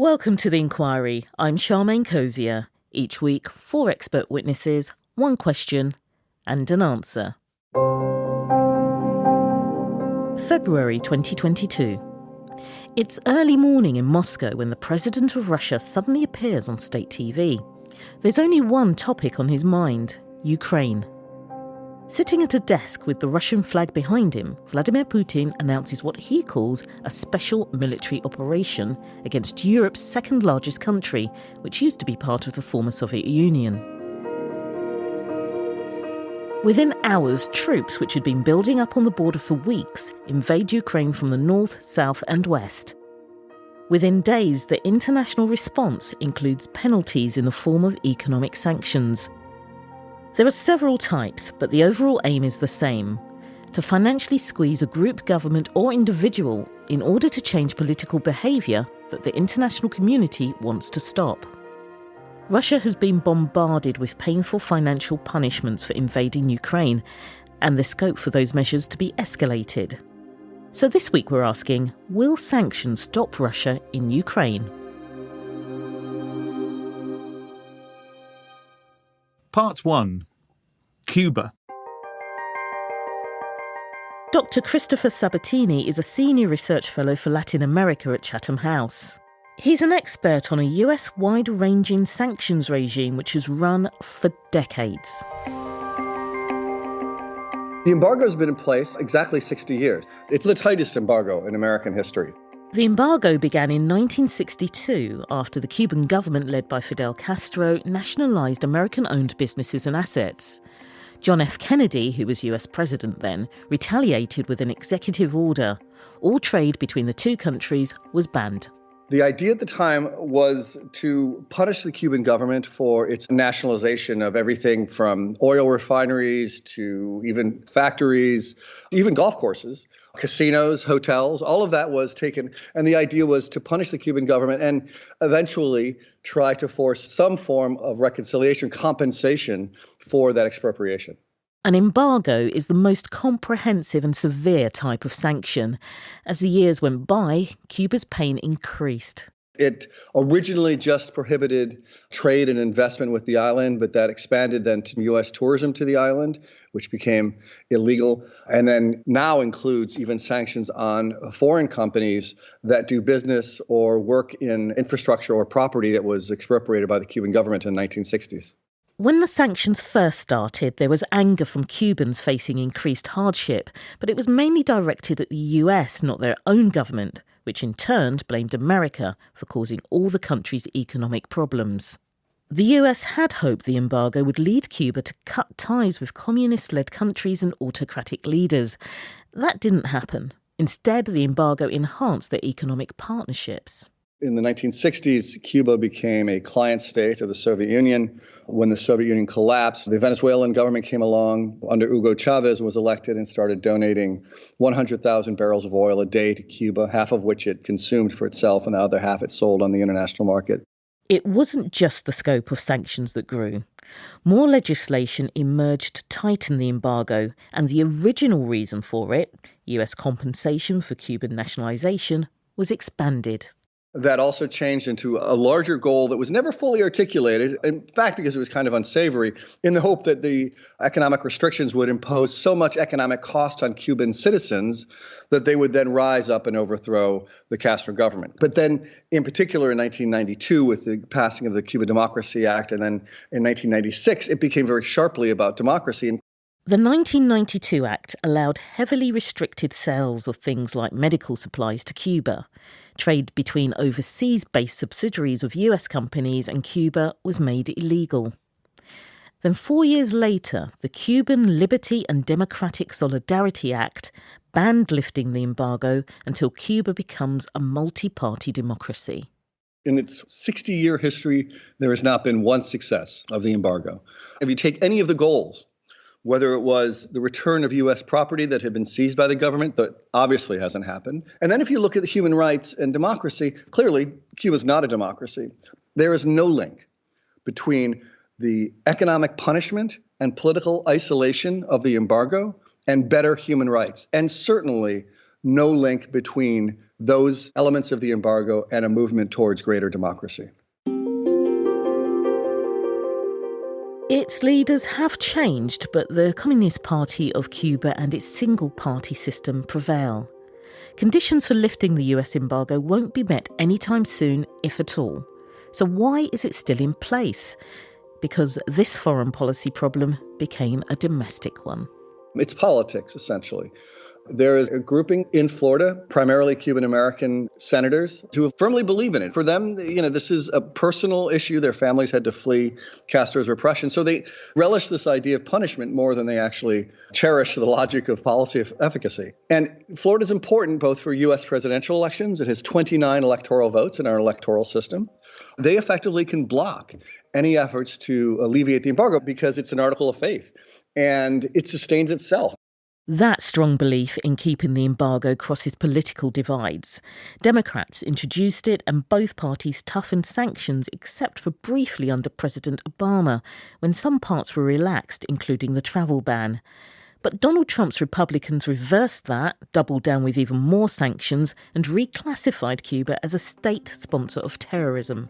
Welcome to The Inquiry. I'm Charmaine Cozier. Each week, 4 expert witnesses, 1 question and an answer. February 2022. It's early morning in Moscow when the president of Russia suddenly appears on state TV. There's only one topic on his mind: Ukraine. Sitting at a desk with the Russian flag behind him, Vladimir Putin announces what he calls a special military operation against Europe's second largest country, which used to be part of the former Soviet Union. Within hours, troops which had been building up on the border for weeks invade Ukraine from the north, south and west. Within days, the international response includes penalties in the form of economic sanctions. There are several types, but the overall aim is the same: to financially squeeze a group, government or individual in order to change political behaviour that the international community wants to stop. Russia has been bombarded with painful financial punishments for invading Ukraine, and the scope for those measures to be escalated. So this week we're asking, will sanctions stop Russia in Ukraine? Part 1. Cuba. Dr. Christopher Sabatini is a senior research fellow for Latin America at Chatham House. He's an expert on a US wide-ranging sanctions regime which has run for decades. The embargo has been in place exactly 60 years. It's the tightest embargo in American history. The embargo began in 1962 after the Cuban government led by Fidel Castro nationalised American-owned businesses and assets. John F. Kennedy, who was US president then, retaliated with an executive order. All trade between the two countries was banned. The idea at the time was to punish the Cuban government for its nationalization of everything from oil refineries to even factories, even golf courses, casinos, hotels. All of that was taken. And the idea was to punish the Cuban government and eventually try to force some form of reconciliation, compensation for that expropriation. An embargo is the most comprehensive and severe type of sanction. As the years went by, Cuba's pain increased. It originally just prohibited trade and investment with the island, but that expanded then to U.S. tourism to the island, which became illegal, and then now includes even sanctions on foreign companies that do business or work in infrastructure or property that was expropriated by the Cuban government in the 1960s. When the sanctions first started, there was anger from Cubans facing increased hardship, but it was mainly directed at the US, not their own government, which in turn blamed America for causing all the country's economic problems. The US had hoped the embargo would lead Cuba to cut ties with communist-led countries and autocratic leaders. That didn't happen. Instead, the embargo enhanced their economic partnerships. In the 1960s, Cuba became a client state of the Soviet Union. When the Soviet Union collapsed, the Venezuelan government came along under Hugo Chavez, was elected, and started donating 100,000 barrels of oil a day to Cuba, half of which it consumed for itself and the other half it sold on the international market. It wasn't just the scope of sanctions that grew. More legislation emerged to tighten the embargo, and the original reason for it, US compensation for Cuban nationalisation, was expanded. That also changed into a larger goal that was never fully articulated, in fact, because it was kind of unsavory, in the hope that the economic restrictions would impose so much economic cost on Cuban citizens that they would then rise up and overthrow the Castro government. But then, in particular, in 1992, with the passing of the Cuba Democracy Act, and then in 1996, it became very sharply about democracy. The 1992 Act allowed heavily restricted sales of things like medical supplies to Cuba. Trade between overseas-based subsidiaries of US companies and Cuba was made illegal. Then 4 years later, the Cuban Liberty and Democratic Solidarity Act banned lifting the embargo until Cuba becomes a multi-party democracy. In its 60-year history, there has not been one success of the embargo. If you take any of the goals, whether it was the return of U.S. property that had been seized by the government, that obviously hasn't happened. And then if you look at the human rights and democracy, clearly Cuba's not a democracy. There is no link between the economic punishment and political isolation of the embargo and better human rights, and certainly no link between those elements of the embargo and a movement towards greater democracy. Its leaders have changed, but the Communist Party of Cuba and its single-party system prevail. Conditions for lifting the US embargo won't be met anytime soon, if at all. So why is it still in place? Because this foreign policy problem became a domestic one. It's politics, essentially. There is a grouping in Florida, primarily Cuban-American senators, who firmly believe in it. For them, this is a personal issue. Their families had to flee Castro's repression. So they relish this idea of punishment more than they actually cherish the logic of policy of efficacy. And Florida is important both for U.S. presidential elections. It has 29 electoral votes in our electoral system. They effectively can block any efforts to alleviate the embargo because it's an article of faith and it sustains itself. That strong belief in keeping the embargo crosses political divides. Democrats introduced it and both parties toughened sanctions except for briefly under President Obama, when some parts were relaxed, including the travel ban. But Donald Trump's Republicans reversed that, doubled down with even more sanctions, and reclassified Cuba as a state sponsor of terrorism.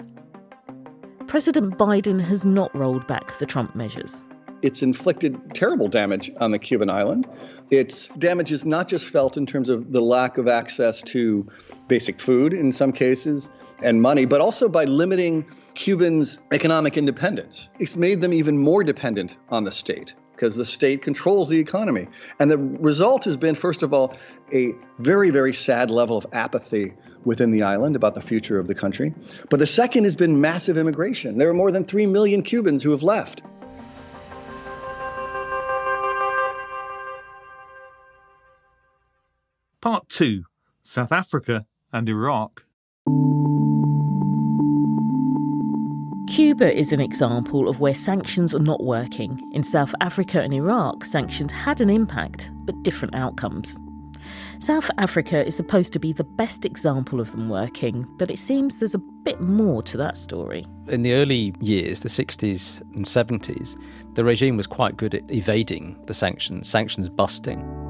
President Biden has not rolled back the Trump measures. It's inflicted terrible damage on the Cuban island. Its damage is not just felt in terms of the lack of access to basic food in some cases and money, but also by limiting Cubans' economic independence. It's made them even more dependent on the state because the state controls the economy. And the result has been, first of all, a very, very sad level of apathy within the island about the future of the country. But the second has been massive immigration. There are more than 3 million Cubans who have left. Part 2. South Africa and Iraq. Cuba is an example of where sanctions are not working. In South Africa and Iraq, sanctions had an impact, but different outcomes. South Africa is supposed to be the best example of them working, but it seems there's a bit more to that story. In the early years, the 60s and 70s, the regime was quite good at evading the sanctions busting.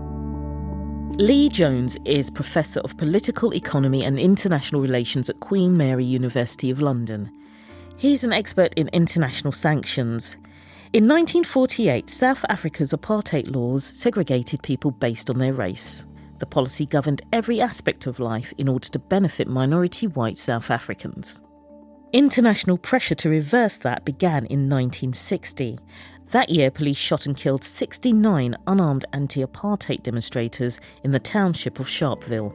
Lee Jones is Professor of Political Economy and International Relations at Queen Mary University of London. He's an expert in international sanctions. In 1948, South Africa's apartheid laws segregated people based on their race. The policy governed every aspect of life in order to benefit minority white South Africans. International pressure to reverse that began in 1960. That year, police shot and killed 69 unarmed anti-apartheid demonstrators in the township of Sharpeville.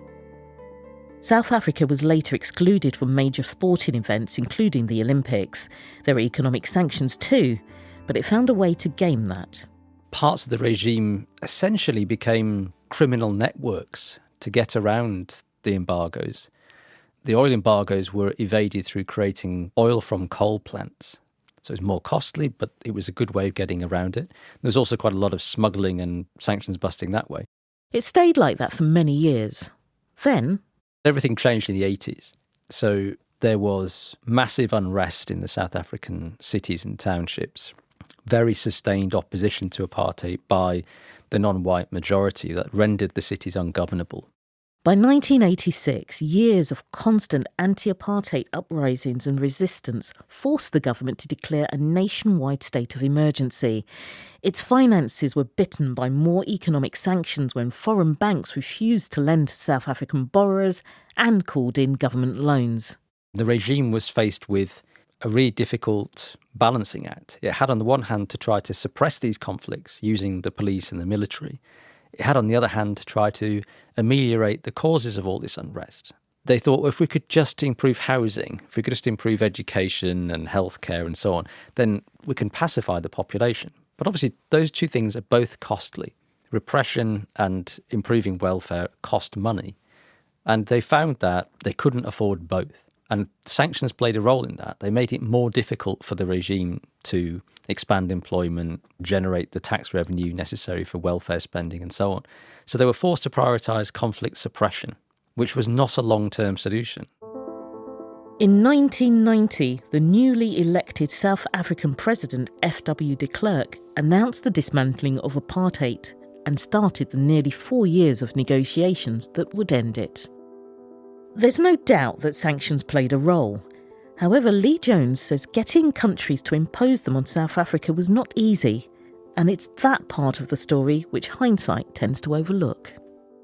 South Africa was later excluded from major sporting events, including the Olympics. There were economic sanctions too, but it found a way to game that. Parts of the regime essentially became criminal networks to get around the embargoes. The oil embargoes were evaded through creating oil from coal plants. So it was more costly, but it was a good way of getting around it. There was also quite a lot of smuggling and sanctions busting that way. It stayed like that for many years. Then everything changed in the 80s. So there was massive unrest in the South African cities and townships, very sustained opposition to apartheid by the non-white majority that rendered the cities ungovernable. by 1986, years of constant anti-apartheid uprisings and resistance forced the government to declare a nationwide state of emergency. Its finances were bitten by more economic sanctions when foreign banks refused to lend to South African borrowers and called in government loans. The regime was faced with a really difficult balancing act. It had on the one hand to try to suppress these conflicts using the police and the military. It had on the other hand to try to ameliorate the causes of all this unrest. They thought, well, if we could just improve housing, if we could just improve education and healthcare and so on, then we can pacify the population. But obviously those two things are both costly. Repression and improving welfare cost money. And they found that they couldn't afford both. And sanctions played a role in that. They made it more difficult for the regime to expand employment, generate the tax revenue necessary for welfare spending and so on. So they were forced to prioritise conflict suppression, which was not a long-term solution. In 1990, the newly elected South African president, F.W. de Klerk, announced the dismantling of apartheid and started the nearly 4 years of negotiations that would end it. There's no doubt that sanctions played a role. However, Lee Jones says getting countries to impose them on South Africa was not easy, and it's that part of the story which hindsight tends to overlook.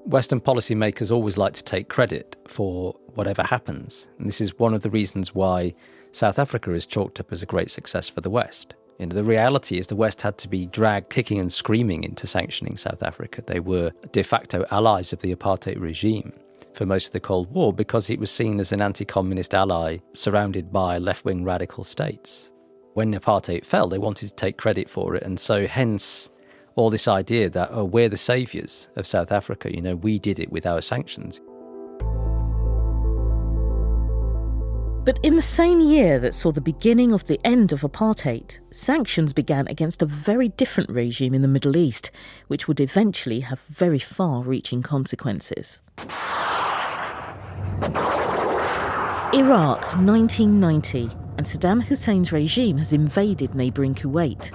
Western policymakers always like to take credit for whatever happens, and this is one of the reasons why South Africa is chalked up as a great success for the West. The reality is the West had to be dragged kicking and screaming into sanctioning South Africa. They were de facto allies of the apartheid regime for most of the Cold War because it was seen as an anti-communist ally surrounded by left-wing radical states. When apartheid fell, they wanted to take credit for it, and so hence all this idea that, oh, we're the saviours of South Africa, we did it with our sanctions. But in the same year that saw the beginning of the end of apartheid, sanctions began against a very different regime in the Middle East, which would eventually have very far-reaching consequences. Iraq, 1990, and Saddam Hussein's regime has invaded neighbouring Kuwait.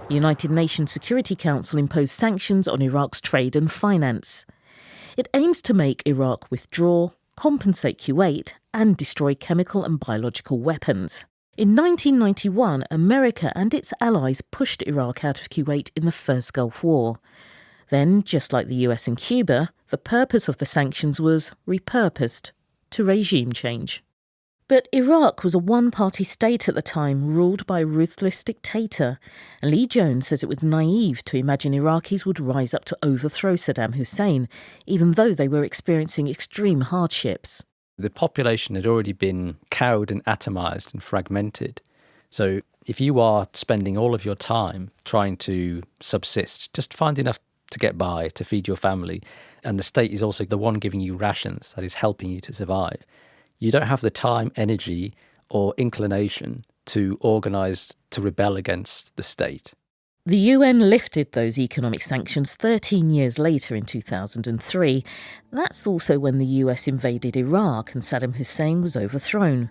The United Nations Security Council imposed sanctions on Iraq's trade and finance. It aims to make Iraq withdraw, compensate Kuwait, and destroy chemical and biological weapons. In 1991, America and its allies pushed Iraq out of Kuwait in the First Gulf War. Then, just like the US and Cuba, the purpose of the sanctions was repurposed to regime change. But Iraq was a one-party state at the time, ruled by a ruthless dictator, and Lee Jones says it was naive to imagine Iraqis would rise up to overthrow Saddam Hussein, even though they were experiencing extreme hardships. The population had already been cowed and atomised and fragmented. So if you are spending all of your time trying to subsist, just find enough to get by, to feed your family, and the state is also the one giving you rations that is helping you to survive, you don't have the time, energy, or inclination to organise to rebel against the state. The UN lifted those economic sanctions 13 years later in 2003. That's also when the US invaded Iraq and Saddam Hussein was overthrown.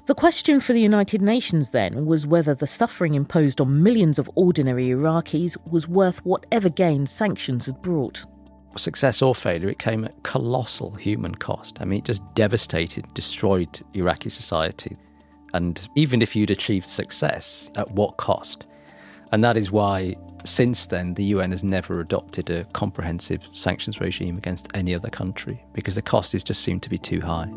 The question for the United Nations then was whether the suffering imposed on millions of ordinary Iraqis was worth whatever gain sanctions had brought. Success or failure, it came at colossal human cost. It just devastated, destroyed Iraqi society. And even if you'd achieved success, at what cost? And that is why, since then, the UN has never adopted a comprehensive sanctions regime against any other country, because the cost is just seemed to be too high.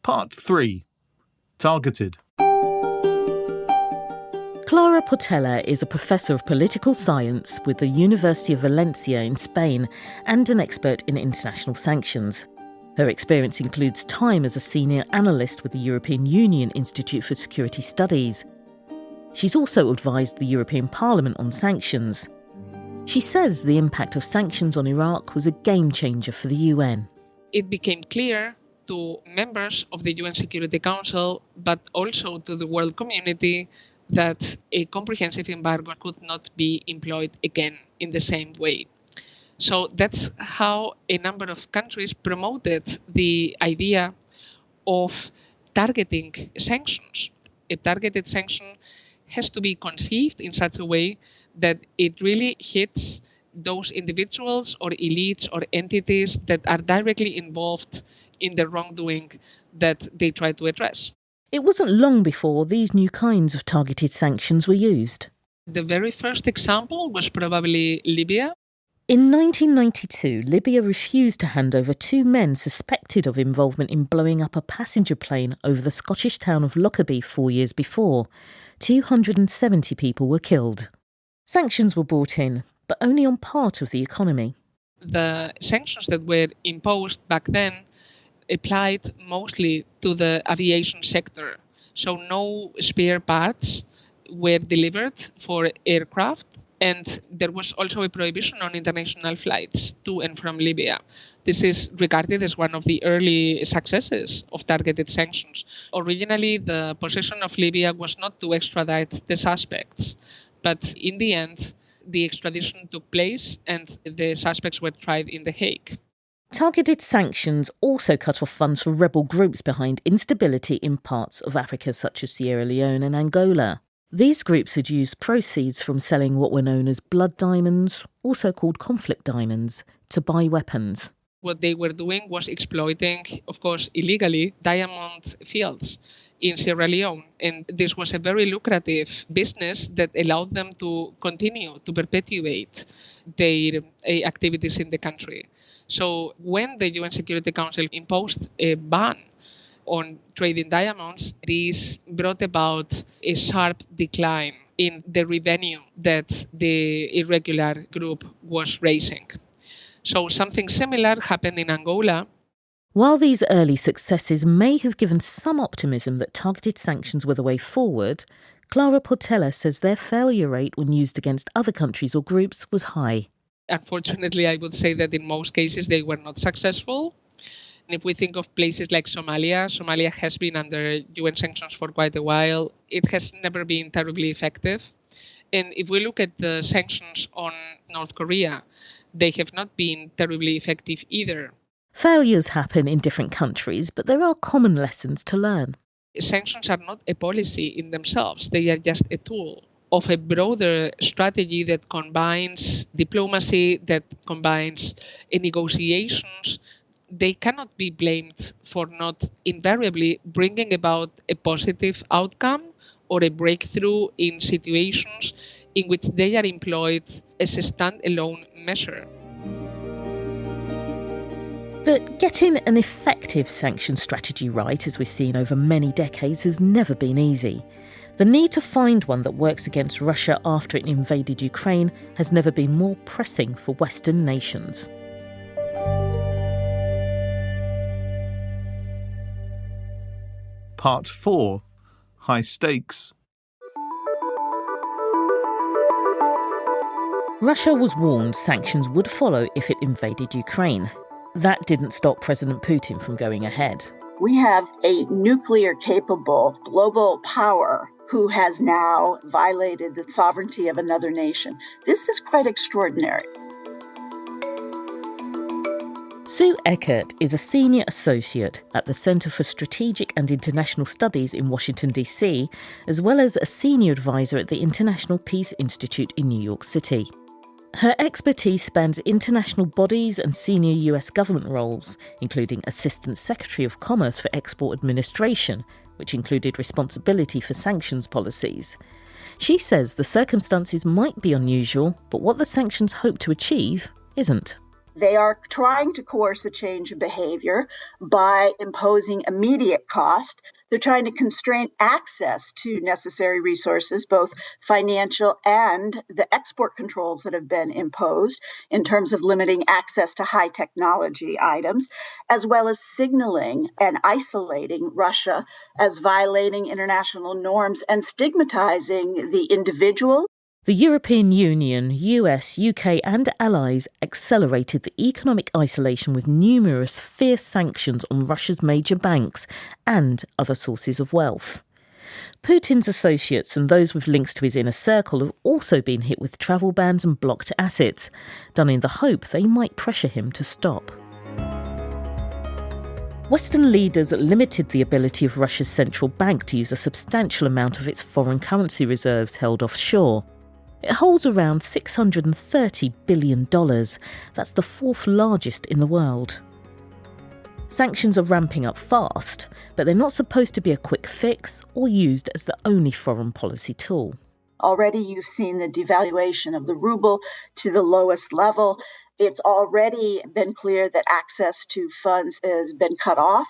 Part 3. Targeted. Clara Portela is a professor of political science with the University of Valencia in Spain and an expert in international sanctions. Her experience includes time as a senior analyst with the European Union Institute for Security Studies. She's also advised the European Parliament on sanctions. She says the impact of sanctions on Iraq was a game changer for the UN. It became clear to members of the UN Security Council, but also to the world community, that a comprehensive embargo could not be employed again in the same way. So that's how a number of countries promoted the idea of targeting sanctions. A targeted sanction has to be conceived in such a way that it really hits those individuals or elites or entities that are directly involved in the wrongdoing that they try to address. It wasn't long before these new kinds of targeted sanctions were used. The very first example was probably Libya. In 1992, Libya refused to hand over 2 men suspected of involvement in blowing up a passenger plane over the Scottish town of Lockerbie 4 years before. 270 people were killed. Sanctions were brought in, but only on part of the economy. The sanctions that were imposed back then applied mostly to the aviation sector. So no spare parts were delivered for aircraft, and there was also a prohibition on international flights to and from Libya. This is regarded as one of the early successes of targeted sanctions. Originally, the position of Libya was not to extradite the suspects, but in the end, the extradition took place and the suspects were tried in The Hague. Targeted sanctions also cut off funds for rebel groups behind instability in parts of Africa such as Sierra Leone and Angola. These groups had used proceeds from selling what were known as blood diamonds, also called conflict diamonds, to buy weapons. What they were doing was exploiting, of course, illegally, diamond fields in Sierra Leone. And this was a very lucrative business that allowed them to continue to perpetuate their activities in the country. So when the UN Security Council imposed a ban on trading diamonds, this brought about a sharp decline in the revenue that the irregular group was raising. So something similar happened in Angola. While these early successes may have given some optimism that targeted sanctions were the way forward, Clara Portela says their failure rate when used against other countries or groups was high. Unfortunately, I would say that in most cases they were not successful. And if we think of places like Somalia has been under UN sanctions for quite a while. It has never been terribly effective. And if we look at the sanctions on North Korea, they have not been terribly effective either. Failures happen in different countries, but there are common lessons to learn. Sanctions are not a policy in themselves. They are just a tool of a broader strategy that combines diplomacy, that combines negotiations. They cannot be blamed for not invariably bringing about a positive outcome or a breakthrough in situations in which they are employed as a standalone measure. But getting an effective sanction strategy right, as we've seen over many decades, has never been easy. The need to find one that works against Russia after it invaded Ukraine has never been more pressing for Western nations. Part 4. High Stakes. Russia was warned sanctions would follow if it invaded Ukraine. That didn't stop President Putin from going ahead. We have a nuclear-capable global power who has now violated the sovereignty of another nation. This is quite extraordinary. Sue Eckert is a senior associate at the Centre for Strategic and International Studies in Washington, D.C., as well as a senior advisor at the International Peace Institute in New York City. Her expertise spans international bodies and senior US government roles, including Assistant Secretary of Commerce for Export Administration, which included responsibility for sanctions policies. She says the circumstances might be unusual, but what the sanctions hope to achieve isn't. They are trying to coerce a change in behavior by imposing immediate cost. They're trying to constrain access to necessary resources, both financial and the export controls that have been imposed in terms of limiting access to high technology items, as well as signaling and isolating Russia as violating international norms and stigmatizing the individual. The European Union, US, UK and allies accelerated the economic isolation with numerous fierce sanctions on Russia's major banks and other sources of wealth. Putin's associates and those with links to his inner circle have also been hit with travel bans and blocked assets, done in the hope they might pressure him to stop. Western leaders limited the ability of Russia's central bank to use a substantial amount of its foreign currency reserves held offshore. It holds around $630 billion. That's the fourth largest in the world. Sanctions are ramping up fast, but they're not supposed to be a quick fix or used as the only foreign policy tool. Already you've seen the devaluation of the ruble to the lowest level. It's already been clear that access to funds has been cut off,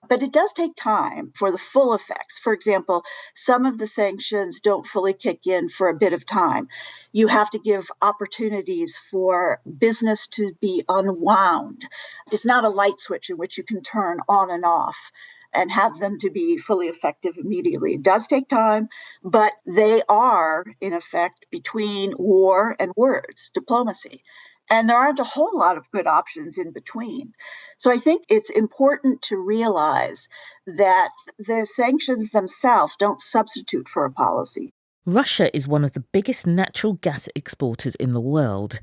but it does take time for the full effects. For example, some of the sanctions don't fully kick in for a bit of time. You have to give opportunities for business to be unwound. It's not a light switch in which you can turn on and off and have them to be fully effective immediately. It does take time, but they are, in effect, between war and words, diplomacy. And there aren't a whole lot of good options in between. So I think it's important to realize that the sanctions themselves don't substitute for a policy. Russia is one of the biggest natural gas exporters in the world.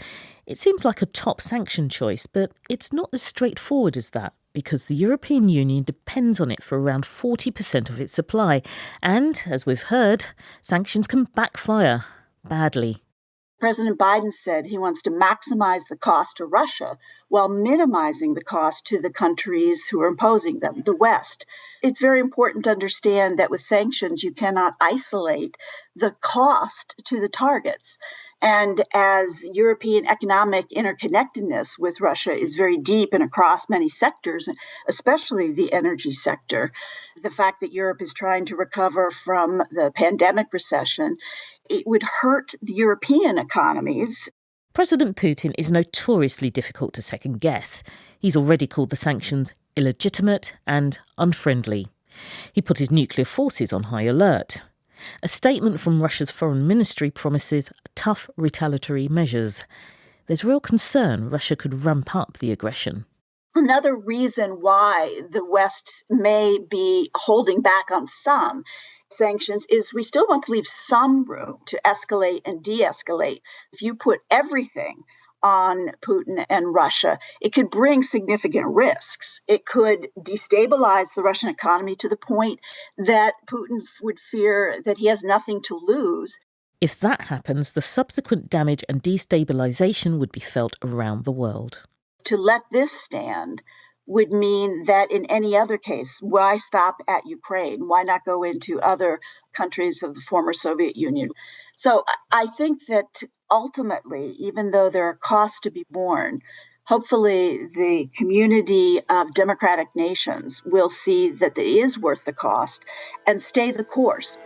It seems like a top sanction choice, but it's not as straightforward as that. because the European Union depends on it for around 40% of its supply. And, as we've heard, sanctions can backfire badly. President Biden said he wants to maximize the cost to Russia while minimizing the cost to the countries who are imposing them, the West. It's very important to understand that with sanctions, you cannot isolate the cost to the targets. And as European economic interconnectedness with Russia is very deep and across many sectors, especially the energy sector, the fact that Europe is trying to recover from the pandemic recession, it would hurt the European economies. President Putin is notoriously difficult to second guess. He's already called the sanctions illegitimate and unfriendly. He put his nuclear forces on high alert. A statement from Russia's foreign ministry promises tough retaliatory measures. There's real concern Russia could ramp up the aggression. Another reason why the West may be holding back on some sanctions is we still want to leave some room to escalate and de-escalate. If you put everything on Putin and Russia, it could bring significant risks. It could destabilize the Russian economy to the point that Putin would fear that he has nothing to lose. If that happens, the subsequent damage and destabilization would be felt around the world. To let this stand would mean that in any other case, why stop at Ukraine? Why not go into other countries of the former Soviet Union? So I think that ultimately, even though there are costs to be borne, hopefully the community of democratic nations will see that it is worth the cost and stay the course.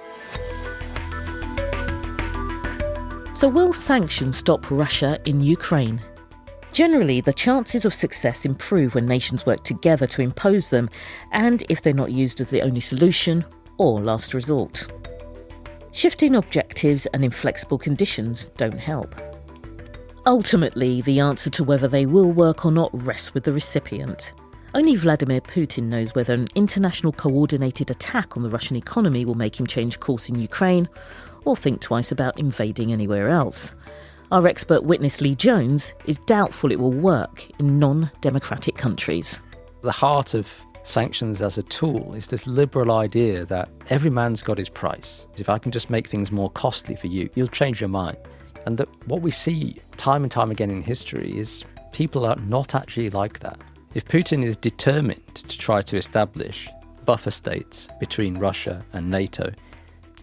So will sanctions stop Russia in Ukraine? Generally, the chances of success improve when nations work together to impose them, and if they're not used as the only solution or last resort. Shifting objectives and inflexible conditions don't help. Ultimately, the answer to whether they will work or not rests with the recipient. Only Vladimir Putin knows whether an international coordinated attack on the Russian economy will make him change course in Ukraine or think twice about invading anywhere else. Our expert witness Lee Jones is doubtful it will work in non-democratic countries. The heart of sanctions as a tool is this liberal idea that every man's got his price. If I can just make things more costly for you, you'll change your mind. And that what we see time and time again in history is people are not actually like that. If Putin is determined to try to establish buffer states between Russia and NATO,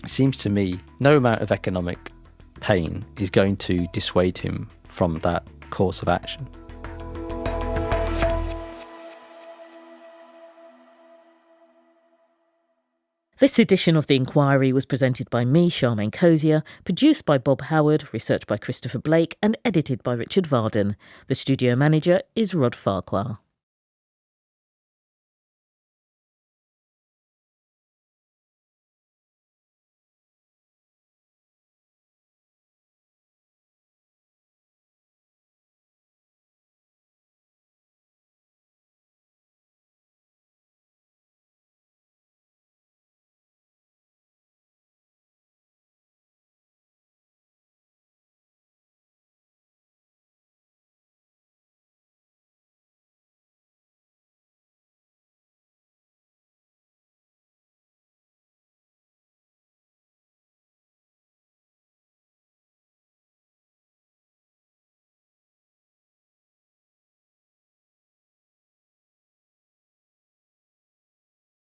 it seems to me no amount of economic pain is going to dissuade him from that course of action. This edition of The Inquiry was presented by me, Charmaine Cozier, produced by Bob Howard, researched by Christopher Blake and edited by Richard Varden. The studio manager is Rod Farquhar.